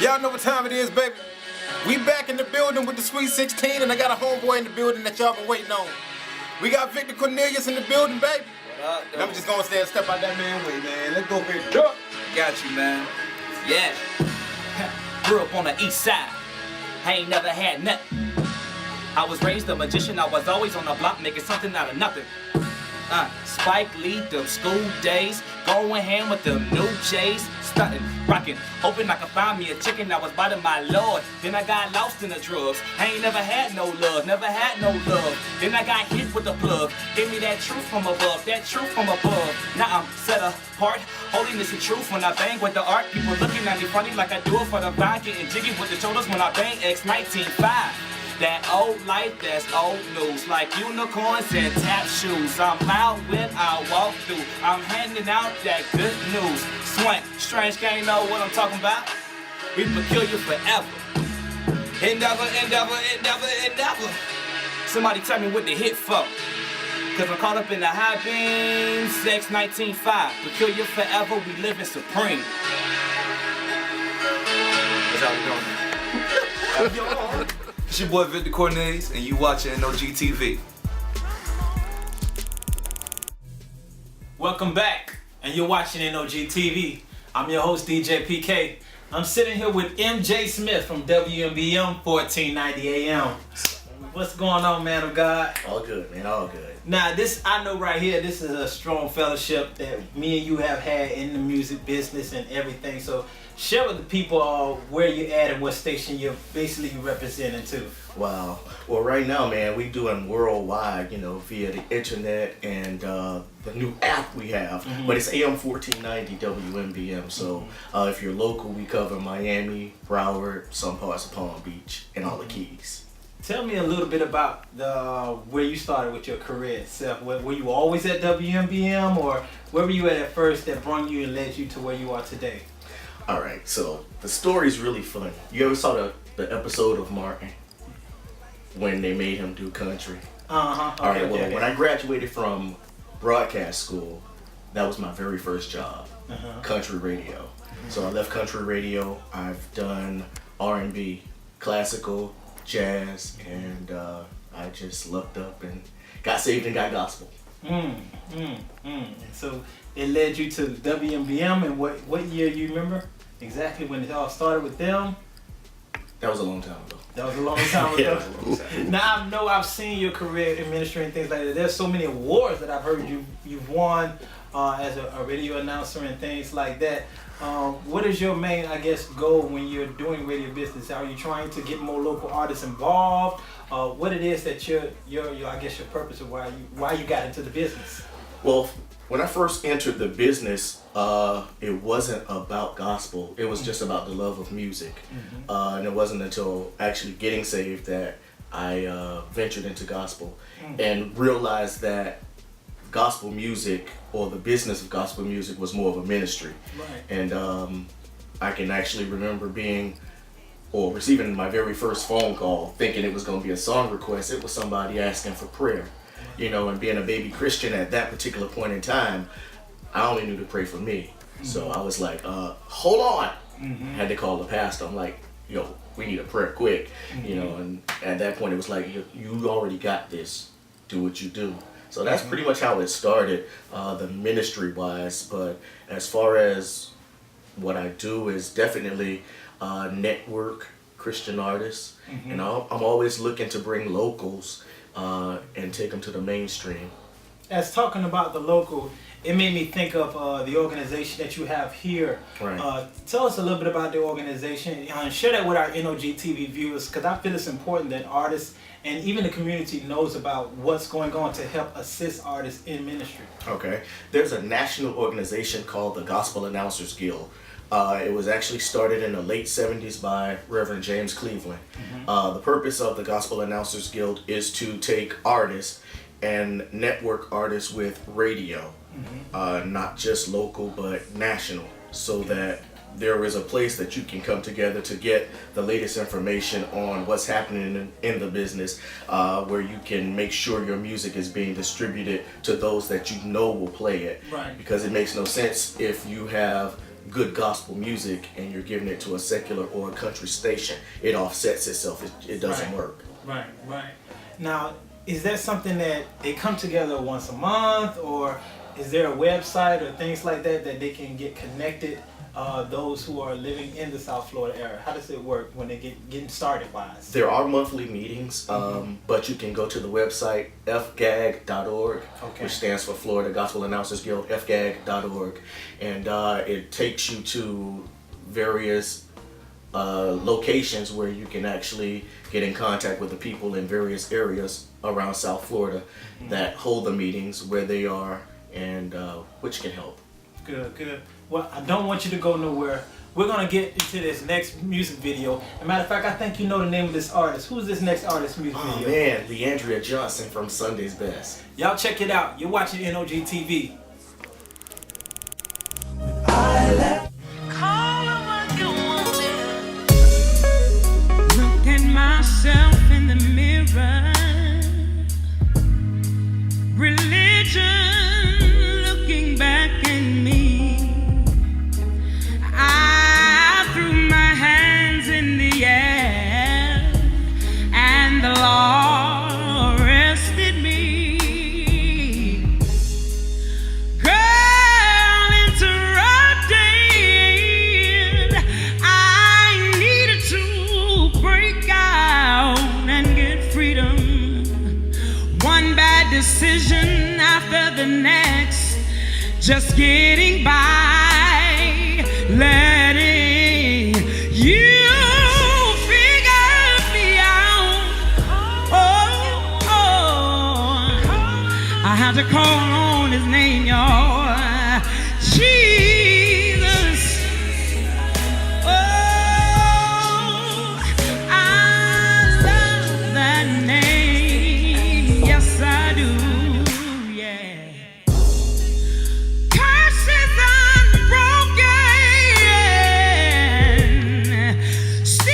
Y'all know what time it is, baby. We back in the building with the Sweet 16, and I got a homeboy in the building that y'all been waiting on. We got Victor Cornelius in the building, baby. What up, and I'm just gonna step out that man way, man. Let's go, Victor. Got you, man. Yeah. Grew up on the east side. I ain't never had nothing. I was raised a magician. I was always on the block making something out of nothing. Spike Lee, them school days, going ham with them new J's, stunting, rocking, hoping I could find me a chicken that was biting my lord. Then I got lost in the drugs. I ain't never had no love, never had no love. Then I got hit with the plug, gave me that truth from above, that truth from above. Now I'm set apart, holiness and truth when I bang with the art. People looking at me funny like I do it for the vibe, getting jiggy with the shoulders when I bang X 19.5. That old life, that's old news, like unicorns and tap shoes. I'm out when I walk through, I'm handing out that good news. Swank, strange gang know what I'm talking about. We peculiar forever. Endeavor, endeavor, endeavor, endeavor. Somebody tell me what the hit for. Cause I'm caught up in the high beams, X 19.5. Peculiar forever, we living supreme. That's how we doing. It's your boy Victor Cornelius, and you watching NOGtv. Welcome back, and you're watching NOGtv. I'm your host, DJ PK. I'm sitting here with MJ Smith from WMBM 1490 AM. What's going on, man of God? All good, man, all good. Now, this, I know right here, this is a strong fellowship that me and you have had in the music business and everything. So, share with the people where you're at and what station you're basically representing to. Wow. Well, right now, man, we doing worldwide, via the internet and the new app we have. Mm-hmm. But it's AM 1490 WMBM. So if you're local, we cover Miami, Broward, some parts of Palm Beach, and all the Keys. Tell me a little bit about where you started with your career itself. Were you always at WMBM, or where were you at first that brought you and led you to where you are today? All right, so the story's really fun. You ever saw the episode of Martin when they made him do country? Uh-huh. Okay, all right, well, okay. when I graduated from broadcast school, that was my very first job, country radio. Mm-hmm. So I left country radio. I've done R&B, classical, jazz, and I just looked up and got saved and got gospel. So it led you to WMBM, and what year you remember exactly when it all started with them? That was a long time ago. That was a long time ago. Yeah, that was a long time ago. Now I know I've seen your career in ministry and things like that. There's so many awards that I've heard you've won as a radio announcer and things like that. What is your main, goal when you're doing radio business? Are you trying to get more local artists involved? What it is that your purpose of why you got into the business? Well, when I first entered the business, it wasn't about gospel. It was just about the love of music. Mm-hmm. And it wasn't until actually getting saved that I ventured into gospel and realized that gospel music, or the business of gospel music, was more of a ministry. Right. And I can actually remember receiving my very first phone call, thinking it was going to be a song request. It was somebody asking for prayer. And being a baby Christian at that particular point in time, I only knew to pray for me. Mm-hmm. So I was like, hold on. Mm-hmm. I had to call the pastor. I'm like, we need a prayer quick. Mm-hmm. And at that point it was like, you already got this. Do what you do. So that's pretty much how it started, the ministry-wise. But as far as what I do is definitely network Christian artists. Mm-hmm. And I'm always looking to bring locals and take them to the mainstream. As talking about the local, it made me think of the organization that you have here. Right. Tell us a little bit about the organization and share that with our NOGtv viewers, because I feel it's important that artists and even the community knows about what's going on to help assist artists in ministry. Okay. There's a national organization called the Gospel Announcers Guild. It was actually started in the late 70s by Reverend James Cleveland. Mm-hmm. The purpose of the Gospel Announcers Guild is to take artists and network artists with radio, not just local but national, so that there is a place that you can come together to get the latest information on what's happening in the business, where you can make sure your music is being distributed to those that will play it. Right. Because it makes no sense if you have good gospel music and you're giving it to a secular or a country station, it offsets itself. It doesn't Right. work. Right, right. Now, is that something that they come together once a month, or is there a website or things like that that they can get connected? Those who are living in the South Florida area, how does it work when they getting started wise? There are monthly meetings, but you can go to the website fgag.org, Okay. which stands for Florida Gospel Announcers Guild, fgag.org, and it takes you to various locations where you can actually get in contact with the people in various areas around South Florida that hold the meetings, where they are, and which can help. Good, good. Well, I don't want you to go nowhere. We're gonna get into this next music video. As a matter of fact, I think you know the name of this artist. Who's this next artist music Oh video? man, Leandria Johnson from Sunday's Best. Y'all check it out. You're watching NOGtv. Look at myself in the mirror. Religion looking back at me. I threw my hands in the air and the law arrested me. Girl interrupted. I needed to break out and get freedom. One bad decision after the next, just getting by, letting you figure me out. I have to call on his name, y'all. Jesus. I love that name. Yes, I do. Yeah. Curses unbroken, still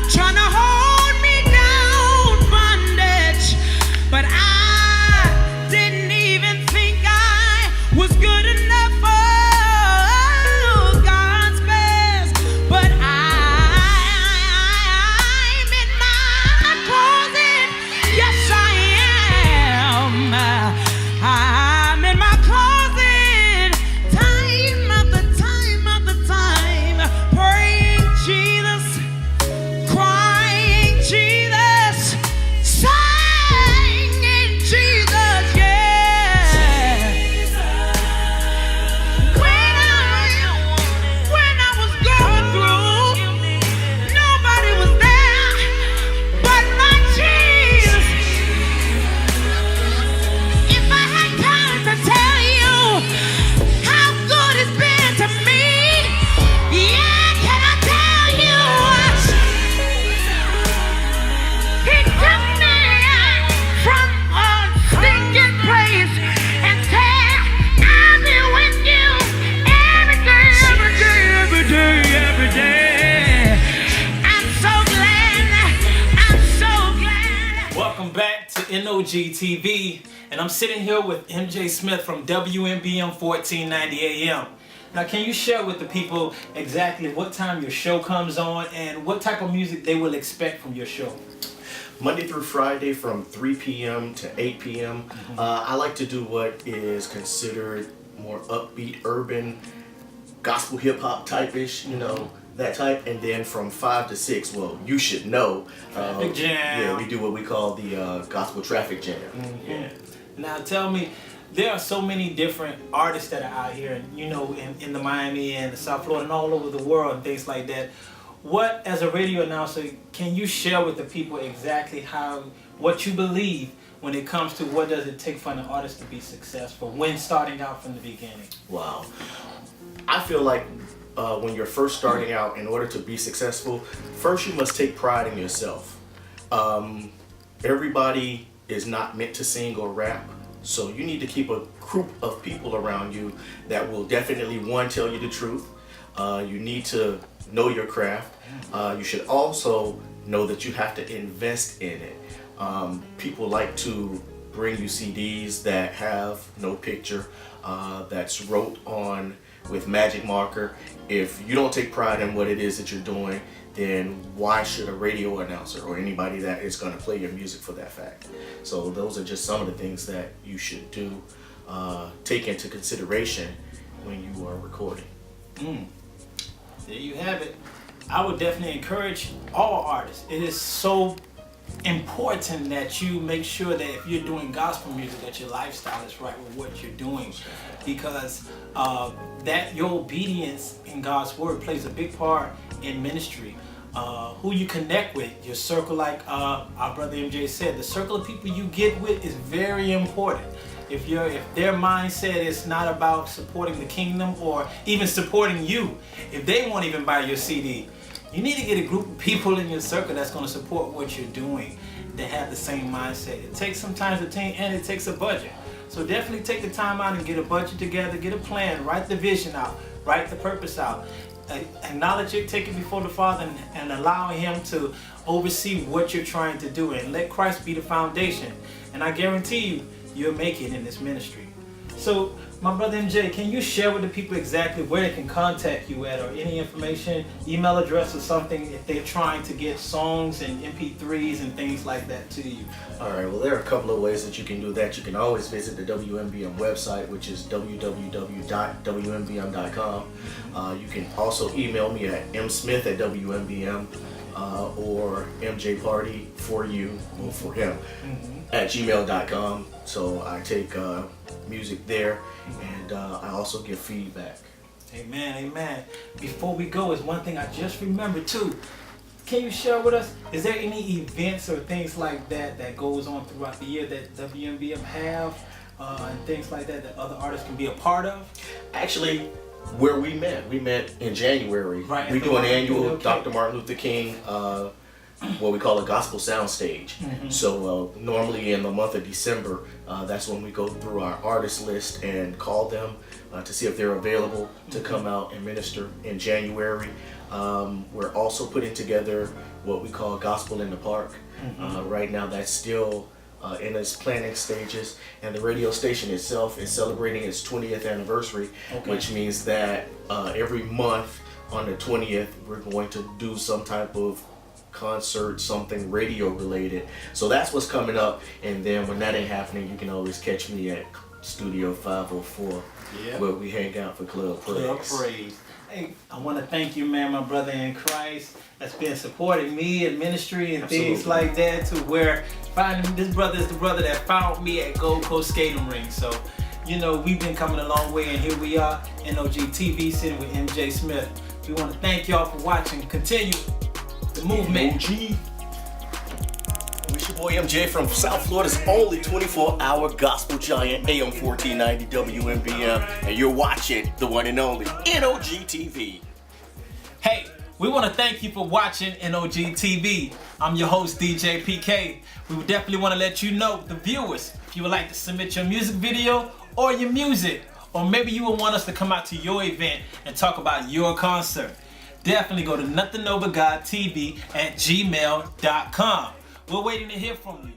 trying to hold me down, bondage. But I didn't even think I was good enough for God's best. But I'm in my closet. Yes, I am. I'm in my closet, time after time after time, praying Jesus, crying Jesus, singing Jesus, yeah. When I was going through, nobody was there but my Jesus. If I had time to tell you how good it's been to me, yeah, can I tell you? He took me from a stinking place and said, I'll be with you every day, every day, every day, every day. I'm so glad, I'm so glad. Welcome back to NOGtv, and I'm sitting here with MJ Smith from WMBM 1490 AM. Now, can you share with the people exactly what time your show comes on and what type of music they will expect from your show? Monday through Friday from 3 p.m. to 8 p.m. I like to do what is considered more upbeat, urban, gospel hip hop type-ish, you know, that type. And then from 5 to 6, well, you should know. Traffic jam. Yeah, we do what we call the gospel traffic jam. Yeah. Now, tell me, there are so many different artists that are out here, you know, in the Miami and the South Florida and all over the world and things like that. What, as a radio announcer, can you share with the people exactly what you believe when it comes to what does it take for an artist to be successful when starting out from the beginning? Wow. I feel like when you're first starting out, in order to be successful, first you must take pride in yourself. Everybody is not meant to sing or rap, so you need to keep a group of people around you that will definitely, one, tell you the truth. You need to know your craft. You should also know that you have to invest in it. People like to bring you CDs that have no picture, that's wrote on with Magic Marker. If you don't take pride in what it is that you're doing, then why should a radio announcer or anybody that is going to play your music for that fact? So those are just some of the things that you should do, take into consideration when you are recording. There you have it. I would definitely encourage all artists. It is so important that you make sure that if you're doing gospel music, that your lifestyle is right with what you're doing, because that your obedience in God's word plays a big part in ministry. Who you connect with, your circle, like our brother MJ said, the circle of people you get with is very important. If their mindset is not about supporting the kingdom or even supporting you, if they won't even buy your CD, you need to get a group of people in your circle that's going to support what you're doing, that have the same mindset. It takes some time to think, and it takes a budget. So definitely take the time out and get a budget together, get a plan, write the vision out, write the purpose out. Acknowledge it, take it before the Father, and allow Him to oversee what you're trying to do, and let Christ be the foundation. And I guarantee you, you'll make it in this ministry. So, my brother MJ, can you share with the people exactly where they can contact you at, or any information, email address or something, if they're trying to get songs and MP3s and things like that to you? All right, well, there are a couple of ways that you can do that. You can always visit the WMBM website, which is www.wmbm.com. You can also email me at msmith@WMBM or mjparty for you, or for him, at gmail.com. So I take music there, and I also give feedback. Amen, amen. Before we go, is one thing I just remembered too. Can you share with us, is there any events or things like that that goes on throughout the year that WMBM have, and things like that that other artists can be a part of? Actually, where we met in January. Right, We at the do an Martin annual Luther King. Dr. Martin Luther King, what we call a gospel sound stage. So normally in the month of December, that's when we go through our artist list and call them to see if they're available to come out and minister in January. We're also putting together what we call Gospel in the Park. Right now that's still in its planning stages, and the radio station itself is celebrating its 20th anniversary, which means that every month on the 20th we're going to do some type of concert, something radio related. So that's what's coming up, and then when that ain't happening, you can always catch me at Studio 504, where we hang out for Club Praise. Club Praise. Hey, I want to thank you, man, my brother in Christ, that's been supporting me in ministry and things like that, to where finding this brother is the brother that found me at Gold Coast Skating Ring. So, you know, we've been coming a long way, and here we are, NOGtv, sitting with MJ Smith. We want to thank y'all for watching. Continue the movement. It's your boy MJ from South Florida's only 24-hour gospel giant, AM 1490 WMBM, and you're watching the one and only NOGtv. Hey, we want to thank you for watching NOGtv. I'm your host, DJ PK. We would definitely want to let you know, the viewers, if you would like to submit your music video or your music, or maybe you would want us to come out to your event and talk about your concert, definitely go to NOGtv@gmail.com. We're waiting to hear from you.